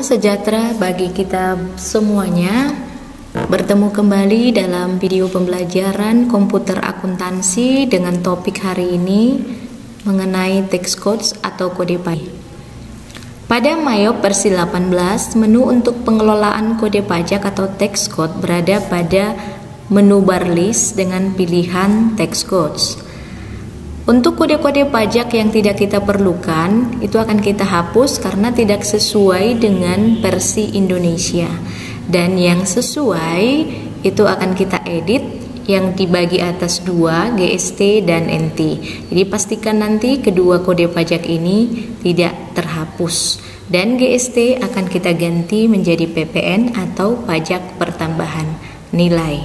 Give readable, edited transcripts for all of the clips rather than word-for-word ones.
sejahtera bagi kita semuanya. Bertemu kembali dalam video pembelajaran komputer akuntansi dengan topik hari ini mengenai tax codes atau kode pajak. Pada MAYOP versi 18, menu untuk pengelolaan kode pajak atau tax code berada pada menu bar list dengan pilihan tax codes. Untuk kode-kode pajak yang tidak kita perlukan, itu akan kita hapus karena tidak sesuai dengan versi Indonesia. Dan yang sesuai, itu akan kita edit yang dibagi atas dua, GST dan NT. Jadi pastikan nanti kedua kode pajak ini tidak terhapus. Dan GST akan kita ganti menjadi PPN atau pajak pertambahan nilai.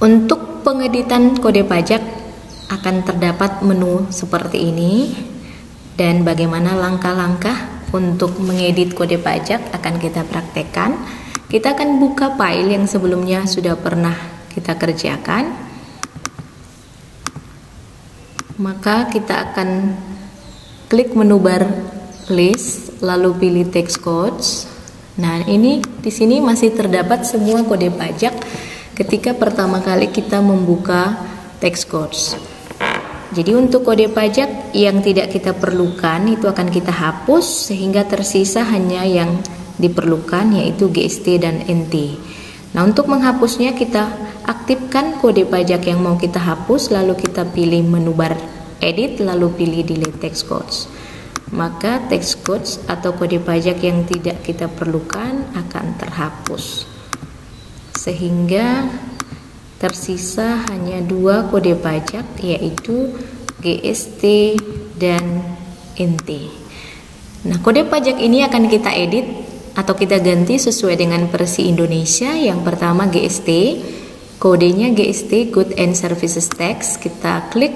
Untuk pengeditan kode pajak akan terdapat menu seperti ini, dan bagaimana langkah-langkah untuk mengedit kode pajak akan kita praktekkan. Kita akan buka file yang sebelumnya sudah pernah kita kerjakan, maka kita akan klik menu bar list lalu pilih tax codes. Nah, ini di sini masih terdapat semua kode pajak ketika pertama kali kita membuka tax codes. Jadi untuk kode pajak yang tidak kita perlukan itu akan kita hapus sehingga tersisa hanya yang diperlukan, yaitu GST dan NT. Nah, untuk menghapusnya kita aktifkan kode pajak yang mau kita hapus, lalu kita pilih menu bar edit lalu pilih delete tax codes. Maka tax codes atau kode pajak yang tidak kita perlukan akan terhapus sehingga tersisa hanya dua kode pajak, yaitu GST dan NT. Nah, kode pajak ini akan kita edit atau kita ganti sesuai dengan versi Indonesia. Yang pertama GST, kodenya GST Goods and Services Tax. Kita klik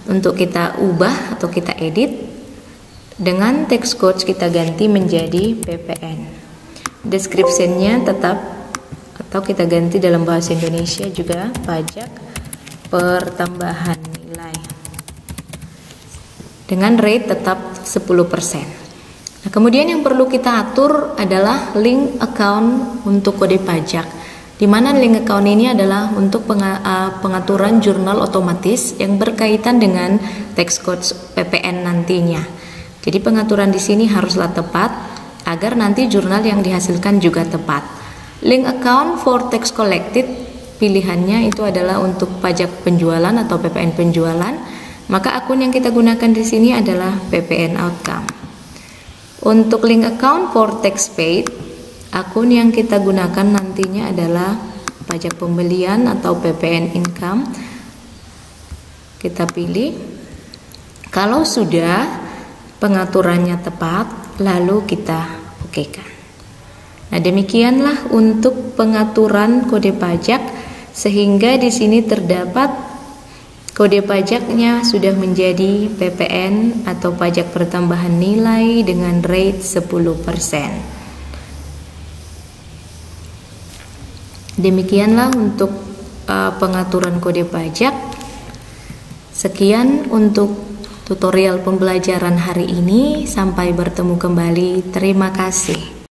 untuk kita ubah atau kita edit. Dengan tax codes kita ganti menjadi PPN. Description-nya tetap atau kita ganti dalam bahasa Indonesia juga pajak pertambahan nilai dengan rate tetap 10%. Nah, kemudian yang perlu kita atur adalah link account untuk kode pajak, di mana link account ini adalah untuk pengaturan jurnal otomatis yang berkaitan dengan tax codes PPN nantinya. Jadi pengaturan di sini haruslah tepat agar nanti jurnal yang dihasilkan juga tepat. Link account for tax collected, pilihannya itu adalah untuk pajak penjualan atau PPN penjualan, maka akun yang kita gunakan di sini adalah PPN outcome. Untuk link account for tax paid, akun yang kita gunakan nantinya adalah pajak pembelian atau PPN income. Kita pilih. Kalau sudah pengaturannya tepat, lalu kita okekan. Nah, demikianlah untuk pengaturan kode pajak, sehingga di sini terdapat kode pajaknya sudah menjadi PPN atau pajak pertambahan nilai dengan rate 10%. Demikianlah untuk pengaturan kode pajak. Sekian untuk tutorial pembelajaran hari ini. Sampai bertemu kembali. Terima kasih.